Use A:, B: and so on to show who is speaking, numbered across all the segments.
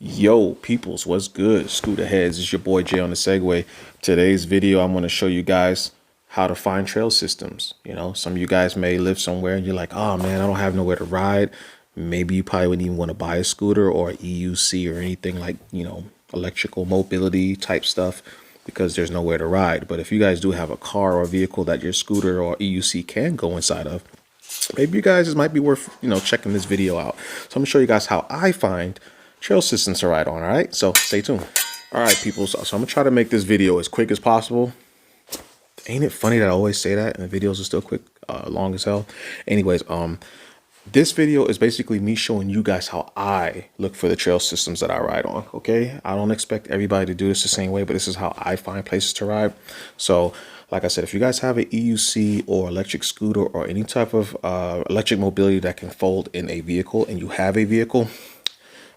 A: Yo, peoples, what's good? Scooter heads, it's your boy Jay on the Segway. Today's video, I'm going to show you guys how to find trail systems. You know, some of you guys may live somewhere and you're like, oh man, I don't have nowhere to ride. Maybe you probably wouldn't even want to buy a scooter or EUC or anything like, electrical mobility type stuff because there's nowhere to ride. But if you guys do have a car or a vehicle that your scooter or EUC can go inside of, maybe you guys, it might be worth, checking this video out. So I'm gonna show you guys how I find trail systems to ride on. All right, so stay tuned. All right, people, so I'm gonna try to make this video as quick as possible. Ain't it funny that I always say that and the videos are still quick, long as hell? Anyways, this video is basically me showing you guys how I look for the trail systems that I ride on. Okay, I don't expect everybody to do this the same way, but this is how I find places to ride. So like I said, if you guys have an EUC or electric scooter or any type of electric mobility that can fold in a vehicle and you have a vehicle,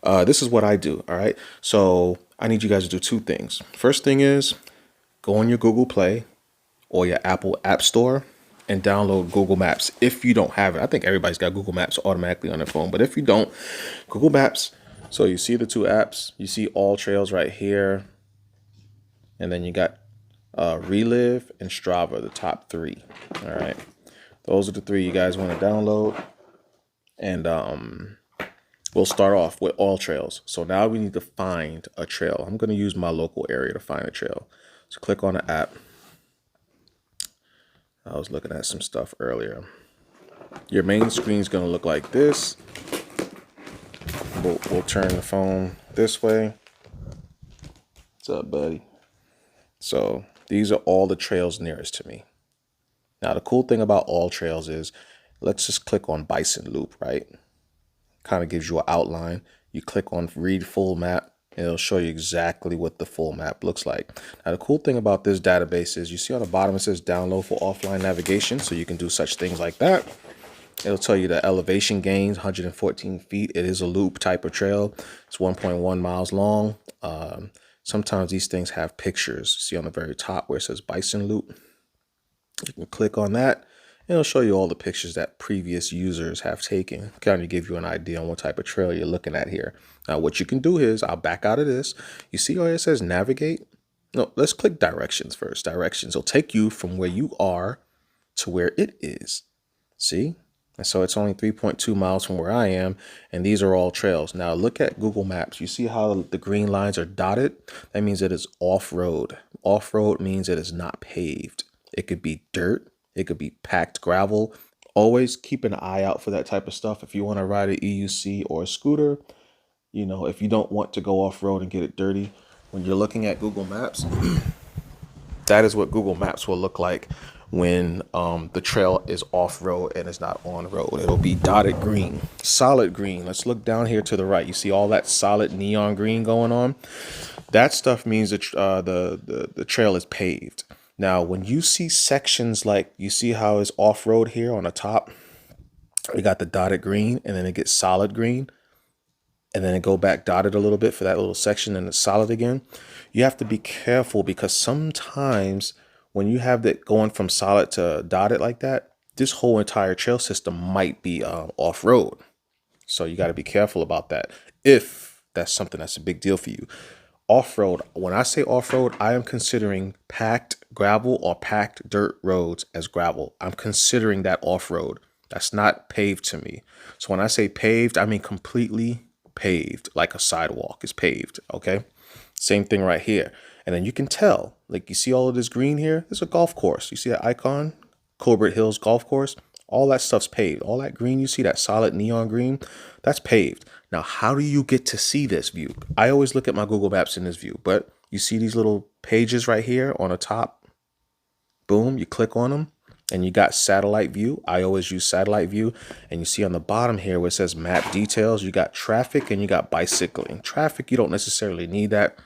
A: this is what I do. All right, so I need you guys to do two things. First thing is go on your Google Play or your Apple App Store and download Google Maps if you don't have it. I think everybody's got Google Maps automatically on their phone, but if you don't, Google Maps. So you see the two apps, you see all trails right here, and then you got Relive and Strava, the top three. All right, those are the three you guys want to download, and we'll start off with all trails. So now we need to find a trail. I'm going to use my local area to find a trail. So click on the app. I was looking at some stuff earlier. Your main screen is going to look like this. We'll turn the phone this way. What's up, buddy? So these are all the trails nearest to me. Now, the cool thing about all trails is, let's just click on Bison Loop, right? Kind of gives you an outline. You click on read full map. It'll show you exactly what the full map looks like. Now, the cool thing about this database is you see on the bottom, it says download for offline navigation. So you can do such things like that. It'll tell you the elevation gains, 114 feet. It is a loop type of trail. It's 1.1 miles long. Sometimes these things have pictures. See on the very top where it says Bison Loop. You can click on that. It'll show you all the pictures that previous users have taken, kind of give you an idea on what type of trail you're looking at here. Now, what you can do is, I'll back out of this. You see where it says navigate? No, let's click directions first. Directions will take you from where you are to where it is. See? And so it's only 3.2 miles from where I am, and these are all trails. Now look at Google Maps. You see how the green lines are dotted? That means it is off-road. Off-road means it is not paved. It could be dirt. It could be packed gravel. Always keep an eye out for that type of stuff. If you want to ride an EUC or a scooter, if you don't want to go off-road and get it dirty, when you're looking at Google Maps, that is what Google Maps will look like when the trail is off-road and it's not on-road. It'll be dotted green, solid green. Let's look down here to the right. You see all that solid neon green going on? That stuff means that the trail is paved. Now, when you see sections like, you see how it's off-road here on the top, we got the dotted green and then it gets solid green and then it go back dotted a little bit for that little section and it's solid again. You have to be careful because sometimes when you have that going from solid to dotted like that, this whole entire trail system might be off-road. So you got to be careful about that if that's something that's a big deal for you. Off-road, when I say off-road, I am considering packed gravel or packed dirt roads as gravel. I'm considering that off-road. That's not paved to me. So when I say paved, I mean completely paved, like a sidewalk is paved, okay? Same thing right here. And then you can tell, like you see all of this green here, it's a golf course. You see that icon, Colbert Hills Golf Course? All that stuff's paved. All that green you see, that solid neon green, that's paved. Now, how do you get to see this view? I always look at my Google Maps in this view, but you see these little pages right here on the top? Boom, you click on them and you got satellite view. I always use satellite view. And you see on the bottom here where it says map details, you got traffic and you got bicycling. Traffic, you don't necessarily need that.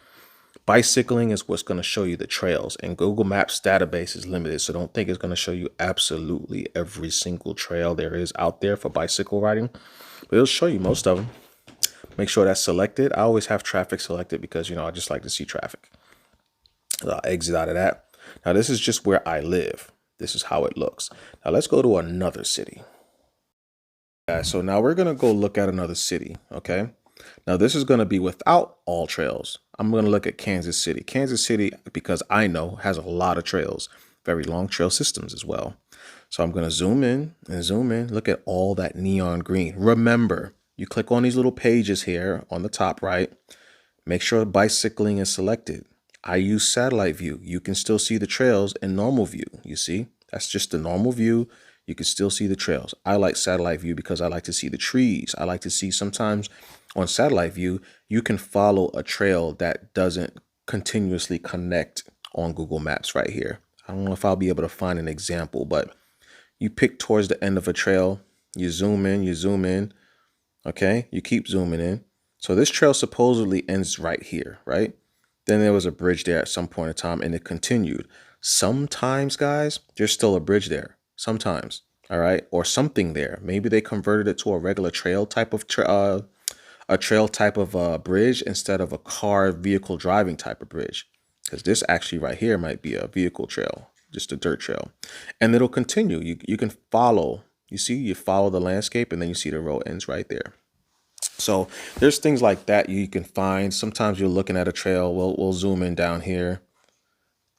A: Bicycling is what's going to show you the trails, and Google Maps database is limited. So don't think it's going to show you absolutely every single trail there is out there for bicycle riding, but it'll show you most of them. Make sure that's selected. I always have traffic selected because, I just like to see traffic. I'll exit out of that. Now, this is just where I live. This is how it looks. Now, let's go to another city. So now we're going to go look at another city. Okay. Now this is going to be without all trails. I'm going to look at Kansas City. Kansas City, because I know, has a lot of trails, very long trail systems as well. So I'm going to zoom in and zoom in. Look at all that neon green. Remember, you click on these little pages here on the top right. Make sure bicycling is selected. I use satellite view. You can still see the trails in normal view. You see, that's just the normal view. You can still see the trails. I like satellite view because I like to see the trees. I like to see sometimes on satellite view, you can follow a trail that doesn't continuously connect on Google Maps right here. I don't know if I'll be able to find an example, but you pick towards the end of a trail, you zoom in, okay? You keep zooming in. So this trail supposedly ends right here, right? Then there was a bridge there at some point in time and it continued. Sometimes, guys, there's still a bridge there. Sometimes, all right? Or something there. Maybe they converted it to a regular trail type of bridge instead of a car vehicle driving type of bridge. Because this actually right here might be a vehicle trail, just a dirt trail. And it'll continue. You can follow. You see, you follow the landscape and then you see the road ends right there. So there's things like that you can find. Sometimes you're looking at a trail. We'll zoom in down here.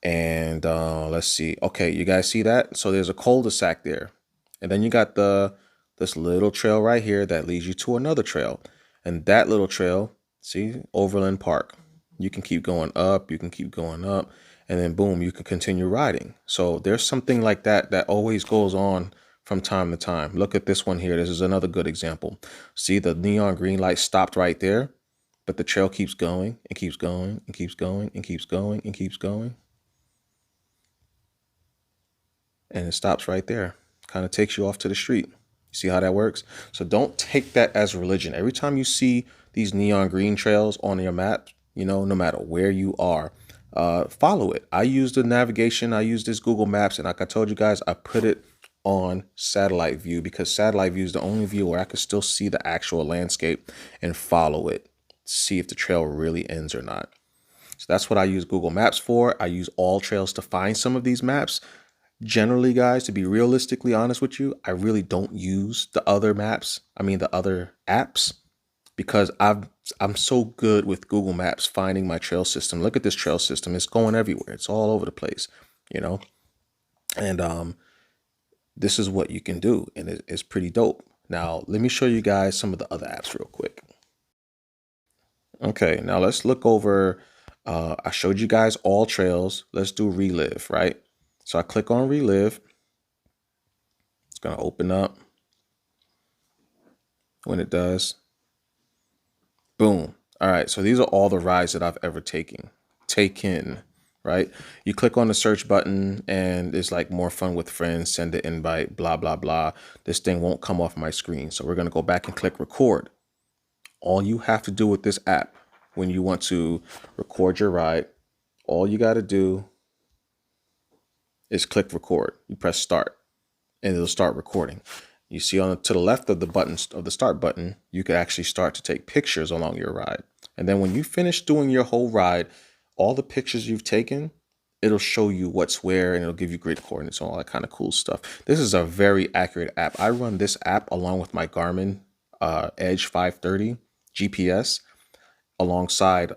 A: And let's see. Okay, you guys see that? So there's a cul-de-sac there. And then you got this little trail right here that leads you to another trail. And that little trail, see, Overland Park. You can keep going up, you can keep going up, and then boom, you can continue riding. So there's something like that that always goes on from time to time. Look at this one here. This is another good example. See, the neon green light stopped right there, but the trail keeps going and keeps going and keeps going and keeps going and keeps going. And it stops right there. Kind of takes you off to the street. You see how that works? So don't take that as religion. Every time you see these neon green trails on your map, you know, no matter where you are, follow it. I use the navigation. I use this Google Maps. And like I told you guys, I put it on satellite view because satellite view is the only view where I can still see the actual landscape and follow it. See if the trail really ends or not. So that's what I use Google Maps for. I use all trails to find some of these maps. Generally, guys, to be realistically honest with you, I really don't use the other the other apps, because I'm so good with Google Maps finding my trail system. Look at this trail system. It's going everywhere. It's all over the place, you know? And this is what you can do, and it's pretty dope. Now, let me show you guys some of the other apps real quick. Okay, now let's look over. I showed you guys all trails. Let's do relive, right? So I click on relive. It's going to open up. When it does, boom. All right. So these are all the rides that I've ever taken, right? You click on the search button and it's like more fun with friends, send an invite, blah, blah, blah. This thing won't come off my screen. So we're going to go back and click record. All you have to do with this app when you want to record your ride, all you got to do is click record. You press start and it'll start recording. You see to the left of the buttons of the start button, you can actually start to take pictures along your ride. And then when you finish doing your whole ride, all the pictures you've taken, it'll show you what's where and it'll give you grid coordinates and all that kind of cool stuff. This is a very accurate app. I run this app along with my Garmin Edge 530 GPS alongside.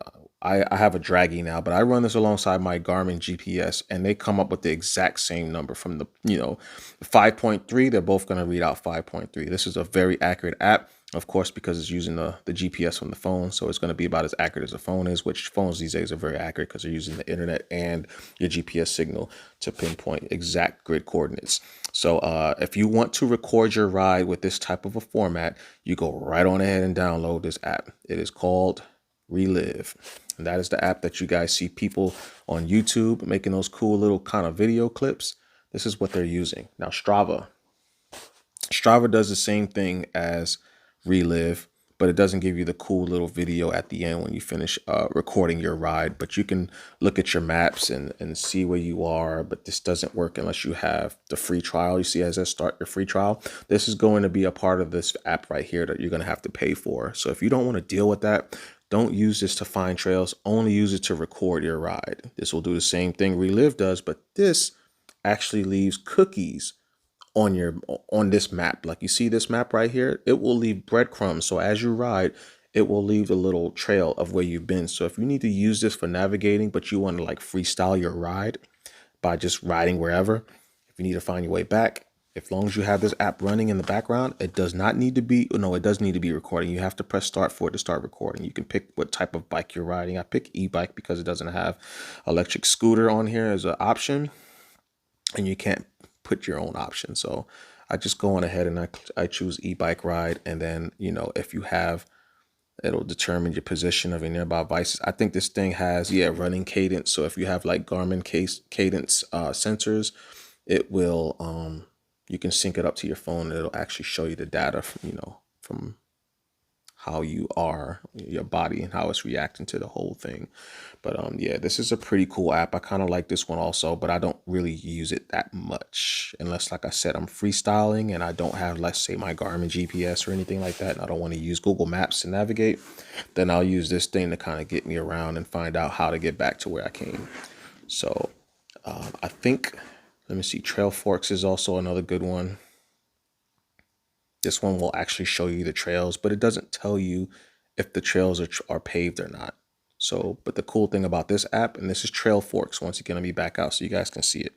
A: I have a Draggy now, but I run this alongside my Garmin GPS, and they come up with the exact same number from the 5.3. They're both going to read out 5.3. This is a very accurate app, of course, because it's using the GPS from the phone. So it's going to be about as accurate as a phone is, which phones these days are very accurate because they're using the internet and your GPS signal to pinpoint exact grid coordinates. So if you want to record your ride with this type of a format, you go right on ahead and download this app. It is called Relive. And that is the app that you guys see people on YouTube making those cool little kind of video clips. This is what they're using. Now, Strava does the same thing as Relive, but it doesn't give you the cool little video at the end when you finish recording your ride. But you can look at your maps and see where you are. But this doesn't work unless you have the free trial. You see, as I start your free trial, this is going to be a part of this app right here that you're going to have to pay for. So if you don't want to deal with that, don't use this to find trails. Only use it to record your ride. This will do the same thing Relive does, but this actually leaves cookies on this map. Like you see this map right here, it will leave breadcrumbs. So as you ride, it will leave a little trail of where you've been. So if you need to use this for navigating, but you want to like freestyle your ride by just riding wherever, if you need to find your way back, as long as you have this app running in the background, it does not need to be, no, it does need to be recording. You have to press start for it to start recording. You can pick what type of bike you're riding. I pick e-bike because it doesn't have electric scooter on here as an option, and you can't put your own option. So I just go on ahead and I choose e-bike ride. And then, you know, if you have, it'll determine your position of your nearby devices. I think this thing has, yeah, running cadence. So if you have like Garmin cadence sensors, it will, you can sync it up to your phone. And it'll actually show you the data from, you know, from how you are, your body, and how it's reacting to the whole thing. But yeah, this is a pretty cool app. I kind of like this one also, but I don't really use it that much unless, like I said, I'm freestyling and I don't have, let's say, my Garmin GPS or anything like that, and I don't want to use Google Maps to navigate. Then I'll use this thing to kind of get me around and find out how to get back to where I came. So I think, let me see, Trail Forks is also another good one. This one will actually show you the trails, but it doesn't tell you if the trails are paved or not. So, but the cool thing about this app, and this is Trail Forks, once again, let me back out so you guys can see it.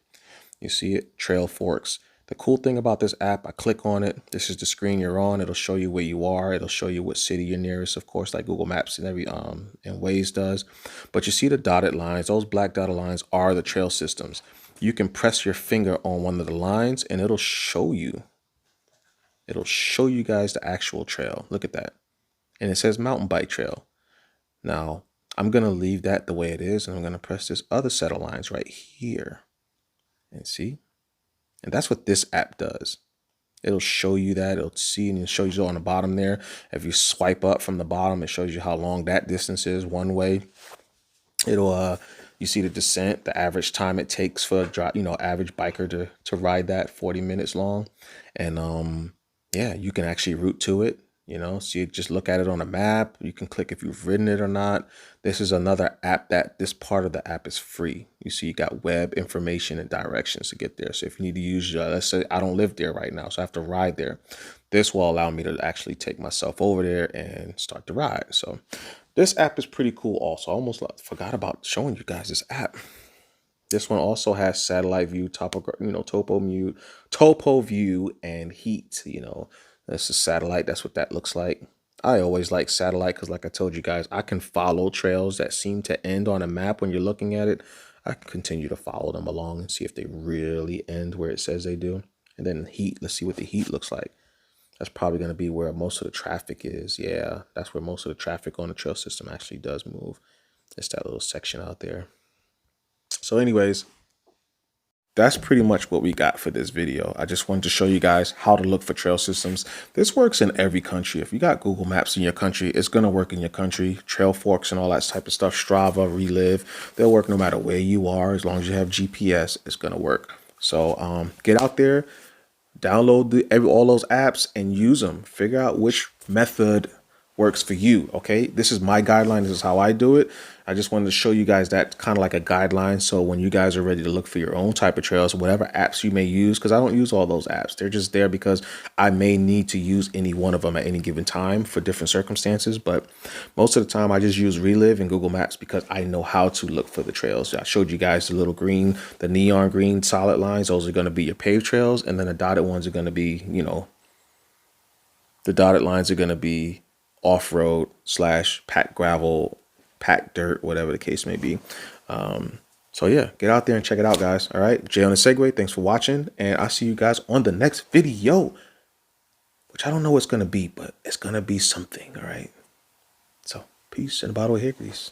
A: You see it, Trail Forks. The cool thing about this app, I click on it. This is the screen you're on. It'll show you where you are. It'll show you what city you're nearest, of course, like Google Maps and and Waze does. But you see the dotted lines, those black dotted lines are the trail systems. You can press your finger on one of the lines and it'll show you. It'll show you guys the actual trail. Look at that. And it says mountain bike trail. Now, I'm going to leave that the way it is, and I'm going to press this other set of lines right here. And see? And that's what this app does. It'll show you that. It'll see, and it'll show you on the bottom there. If you swipe up from the bottom, it shows you how long that distance is one way. It'll you see the descent, the average time it takes for a average biker to ride that, 40 minutes long. And yeah, you can actually route to it, you know, so you just look at it on a map. You can click if you've ridden it or not. This is another app that this part of the app is free. You see, you got web information and directions to get there. So if you need to use, let's say I don't live there right now, so I have to ride there. This will allow me to actually take myself over there and start the ride. So this app is pretty cool also. I almost forgot about showing you guys this app. This one also has satellite view, topo view, and heat. You know, this is satellite. That's what that looks like. I always like satellite because, like I told you guys, I can follow trails that seem to end on a map when you're looking at it. I can continue to follow them along and see if they really end where it says they do. And then heat, let's see what the heat looks like. That's probably going to be where most of the traffic is. Yeah, that's where most of the traffic on the trail system actually does move. It's that little section out there. So anyways, that's pretty much what we got for this video. I just wanted to show you guys how to look for trail systems. This works in every country. If you got Google Maps in your country, it's going to work in your country. Trail Forks and all that type of stuff, Strava, Relive, they'll work no matter where you are. As long as you have GPS, it's going to work. So get out there, download all those apps and use them. Figure out which method works for you. Okay, this is my guideline. This is how I do it. I just wanted to show you guys that kind of like a guideline. So when you guys are ready to look for your own type of trails, whatever apps you may use, because I don't use all those apps. They're just there because I may need to use any one of them at any given time for different circumstances. But most of the time I just use Relive and Google Maps because I know how to look for the trails. I showed you guys the little green, the neon green solid lines. Those are going to be your paved trails. And then the dotted ones are going to be, you know, the dotted lines are going to be off-road / packed gravel, packed dirt, whatever the case may be. So yeah, get out there and check it out, guys. All right, Jay on the Segway, thanks for watching, and I'll see you guys on the next video, which I don't know what it's gonna be, but it's gonna be something. All right, so peace and a bottle of hair grease.